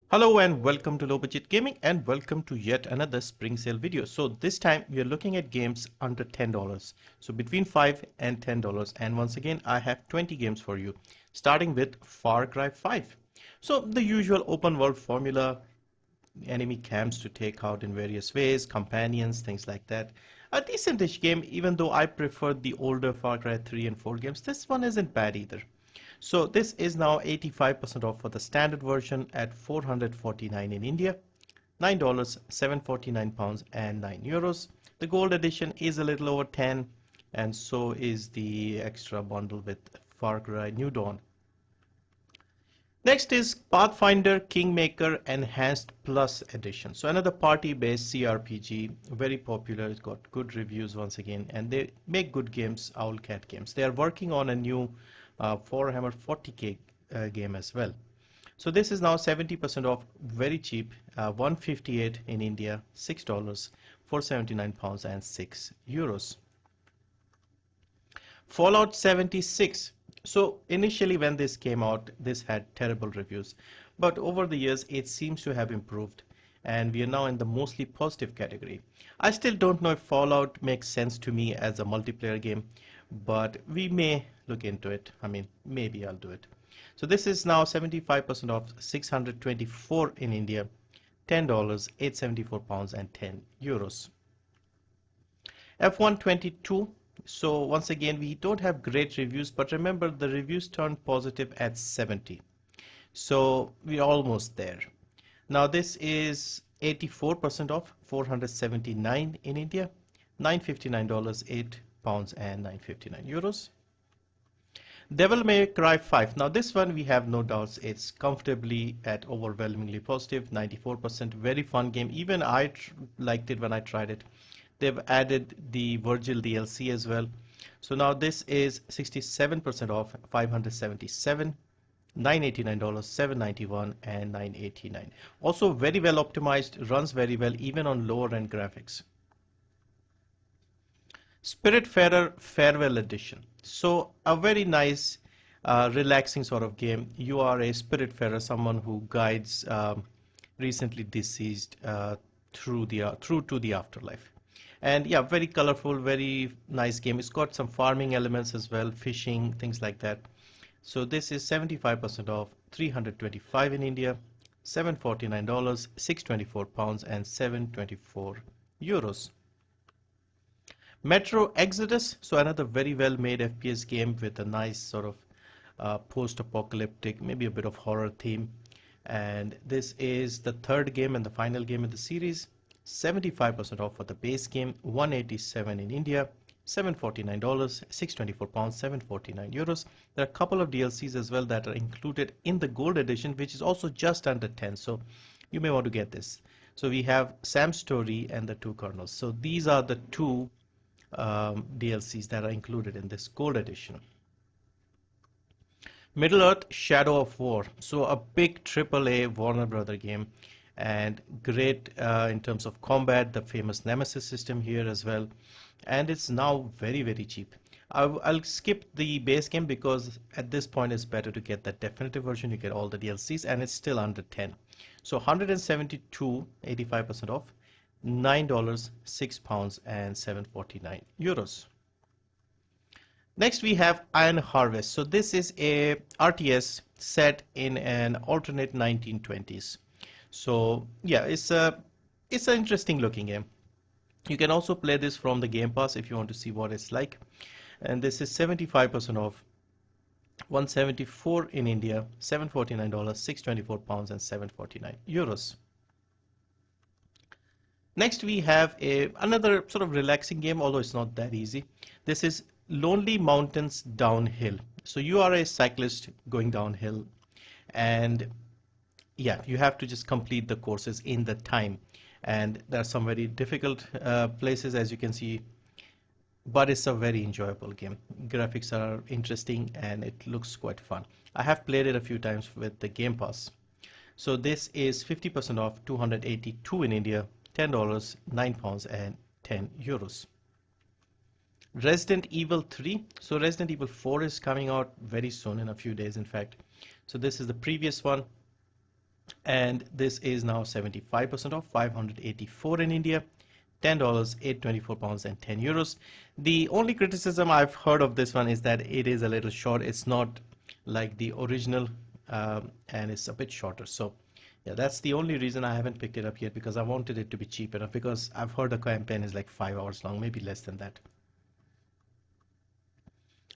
Hello and welcome to Low Budget Gaming and welcome to yet another spring sale video. So this time we are looking at games under $10. So between $5 and $10, and once again I have 20 games for you, starting with Far Cry 5. So the usual open world formula, enemy camps to take out in various ways, companions, things like that. A decentish game, even though I prefer the older Far Cry 3 and 4 games. This one isn't bad either. So this is now 85% off for the standard version at 449 in India, $9, 749 pounds and 9 euros. The gold edition is a little over 10, and so is the extra bundle with Far Cry New Dawn. Next is Pathfinder Kingmaker Enhanced Plus Edition. So another party-based CRPG, very popular. It's got good reviews once again, and they make good games, Owlcat games. They are working on a new Warhammer 40k game as well. So this is now 70% off, very cheap, 158 in India, $6, 479 pounds and 6 euros. Fallout 76. So initially when this came out, this had terrible reviews, but over the years it seems to have improved, and we are now in the mostly positive category. I still don't know if Fallout makes sense to me as a multiplayer game, but we may look into it. I mean, maybe I'll do it. So this is now 75% off, 624 in India, $10, 874 pounds and 10 euros. F122. So once again, we don't have great reviews, but remember the reviews turned positive at 70. So we're almost there. Now this is 84% off, 479 in India, $959, 8 pounds and 959 euros. Devil May Cry 5. Now this one we have no doubts it's comfortably at overwhelmingly positive, 94%. Very fun game. Even I liked it when I tried it. They've added the Virgil DLC as well. So now this is 67% off, 577, $989, 791 and 989. Also very well optimized, runs very well even on lower end graphics. Spiritfarer Farewell Edition. So a very nice, relaxing sort of game. You are a Spiritfarer, someone who guides recently deceased through to the afterlife. And yeah, very colorful, very nice game. It's got some farming elements as well, fishing, things like that. So this is 75% off, 325 in India, $749, 624 pounds and 724 euros. Metro Exodus, so another very well made FPS game with a nice sort of post-apocalyptic, maybe a bit of horror theme. And this is the third game and the final game in the series. 75% off for the base game, 187 in India, $749, 624 pounds, 749 euros. There are a couple of DLCs as well that are included in the gold edition, which is also just under 10. So you may want to get this. So we have Sam's Story and the two kernels. So these are the two DLCs that are included in this gold edition. Middle Earth Shadow of War. So a big AAA Warner Brother game, and great in terms of combat, the famous Nemesis system here as well, and it's now very cheap. I'll skip the base game because at this point it's better to get that definitive version. You get all the DLCs and it's still under 10. So 172, 85% off, $9, 6 pounds and 749 euros. Next we have Iron Harvest. So this is a RTS set in an alternate 1920s. So yeah, it's an interesting looking game. You can also play this from the Game Pass if you want to see what it's like. And this is 75% off, 174 in India, $749, 624 pounds and 749 euros. Next we have another sort of relaxing game, although it's not that easy. This is Lonely Mountains Downhill. So you are a cyclist going downhill, and yeah, you have to just complete the courses in the time. And there are some very difficult places, as you can see, but it's a very enjoyable game. Graphics are interesting and it looks quite fun. I have played it a few times with the Game Pass. So this is 50% off, 282 in India, $10, 9 pounds and 10 euros. Resident Evil 3. So Resident Evil 4 is coming out very soon, in a few days in fact. So this is the previous one. And this is now 75% off, 584 in India, $10, 824 pounds and 10 euros. The only criticism I've heard of this one is that it is a little short. It's not like the original, and it's a bit shorter. So yeah, that's the only reason I haven't picked it up yet, because I wanted it to be cheap enough, because I've heard the campaign is like 5 hours long, maybe less than that.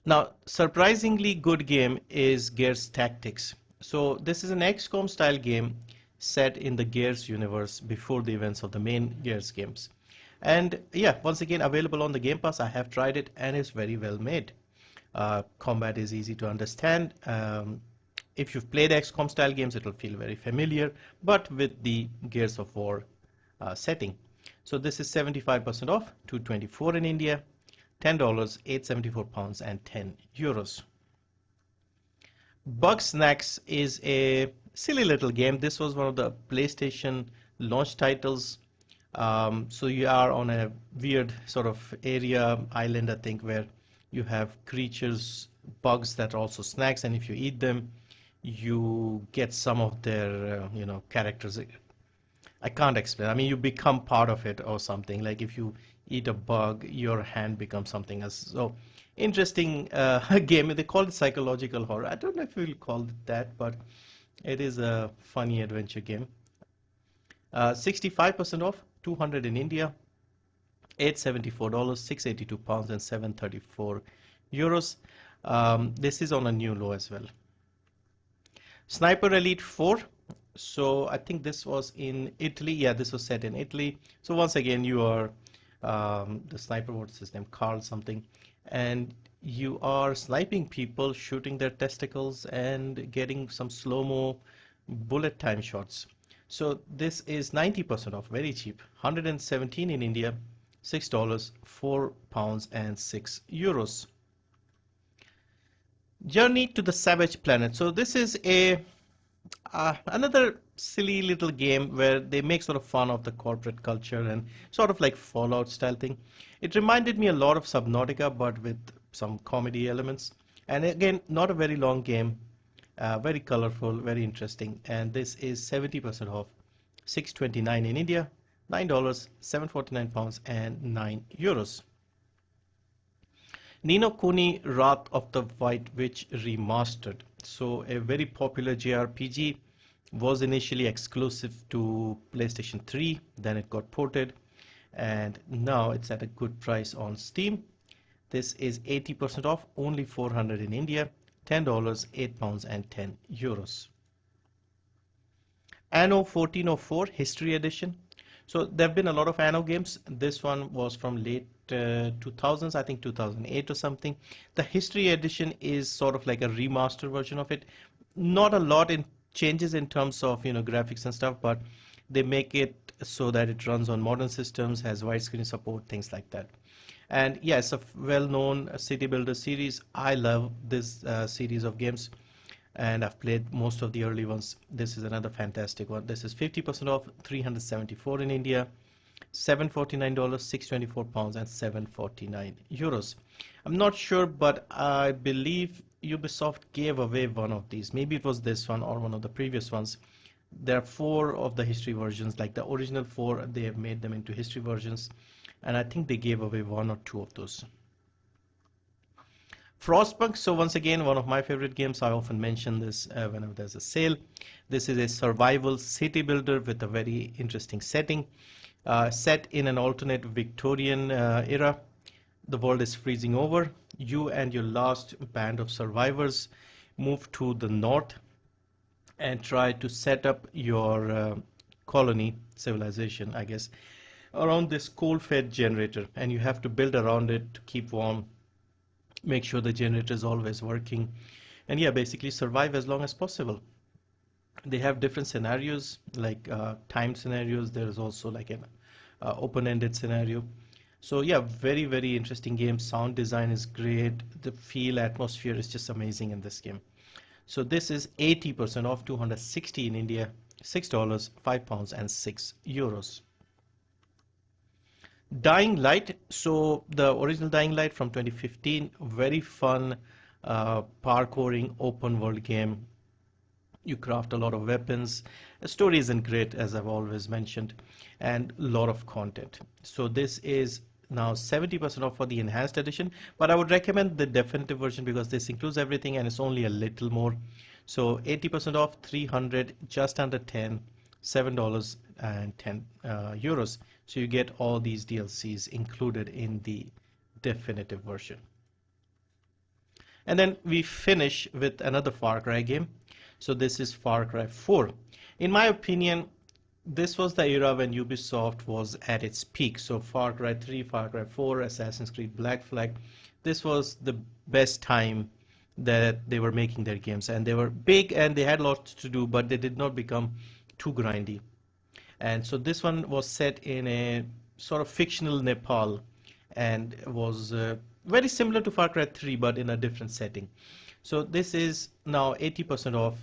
Now, surprisingly good game is Gears Tactics. So this is an XCOM style game set in the Gears universe before the events of the main Gears games. And yeah, once again available on the Game Pass. I have tried it and it's very well made. Combat is easy to understand. If you've played XCOM style games, it will feel very familiar, but with the Gears of War setting. So this is 75% off, 224 in India, $10, 874 pounds and 10 euros. Bugsnax is a silly little game. This was one of the PlayStation launch titles. So you are on a weird sort of area, island, I think, where you have creatures, bugs that are also snacks, and if you eat them, you get some of their, characters. I can't explain. I mean, you become part of it or something. Like if you eat a bug, your hand becomes something else. So interesting game. They call it psychological horror. I don't know if we'll call it that, but it is a funny adventure game. 65% off, 200 in India, $874, 682 pounds and 734 euros. This is on a new low as well. Sniper Elite 4. So I think this was in Italy. Yeah, this was set in Italy. So once again, you are the sniper, what's his name? Carl something. And you are sniping people, shooting their testicles and getting some slow-mo bullet time shots. So this is 90% off, very cheap. 117 in India, $6, 4 pounds and 6 euros. Journey to the Savage Planet. So this is a another silly little game where they make sort of fun of the corporate culture and sort of like Fallout style thing. It reminded me a lot of Subnautica, but with some comedy elements. And again, not a very long game, very colorful, very interesting. And this is 70% off, 629 in India, $9, 749 pounds and 9 euros. No Kuni Wrath of the White Witch Remastered. So a very popular JRPG, was initially exclusive to PlayStation 3, then it got ported, and now it's at a good price on Steam. This is 80% off, only 400 in India, $10, 8 pounds and 10 euros. Anno 1404 History Edition. So there have been a lot of Anno games. This one was from late 2000s, I think 2008 or something. The History Edition is sort of like a remaster version of it. Not a lot in changes in terms of graphics and stuff, but they make it so that it runs on modern systems, has widescreen support, things like that. And yeah, it's a well-known city builder series. I love this series of games, and I've played most of the early ones. This is another fantastic one. This is 50% off, 374 in India, $749, 624 pounds and 749 euros. I'm not sure, but I believe Ubisoft gave away one of these. Maybe it was this one or one of the previous ones. There are 4 of the history versions, like the original 4, they have made them into history versions, and I think they gave away 1 or 2 of those. Frostpunk, so once again, one of my favorite games. I often mention this whenever there's a sale. This is a survival city builder with a very interesting setting. Set in an alternate Victorian era. The world is freezing over. You and your last band of survivors move to the north and try to set up your colony, civilization, I guess, around this coal-fed generator. And you have to build around it to keep warm, make sure the generator is always working, and yeah, basically survive as long as possible. They have different scenarios, like timed scenarios. There is also like an open-ended scenario. So yeah, very, very interesting game. Sound design is great. The feel, atmosphere is just amazing in this game. So this is 80% off, 260 in India, $6, 5 pounds and 6 euros. Dying Light. So the original Dying Light from 2015, very fun parkouring open world game. You craft a lot of weapons. The story isn't great, as I've always mentioned, and a lot of content. So this is now 70% off for the enhanced edition, but I would recommend the definitive version because this includes everything and it's only a little more. So 80% off, 300, just under 10, $7.10 euros. So you get all these DLCs included in the definitive version. And then we finish with another Far Cry game. So this is Far Cry 4. In my opinion, this was the era when Ubisoft was at its peak. So Far Cry 3, Far Cry 4, Assassin's Creed Black Flag. This was the best time that they were making their games. And they were big and they had lots to do, but they did not become too grindy. And so this one was set in a sort of fictional Nepal and was very similar to Far Cry 3 but in a different setting. So this is now 80% off,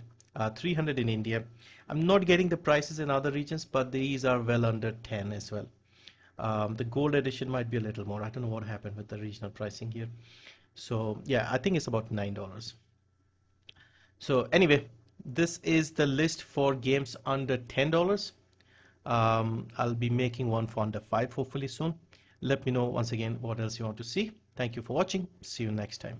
300 in India. I'm not getting the prices in other regions, but these are well under 10 as well. The gold edition might be a little more. I don't know what happened with the regional pricing here. So yeah, I think it's about $9. So anyway, this is the list for games under $10. I'll be making one for under 5 hopefully soon. Let me know once again what else you want to see. Thank you for watching. See you next time.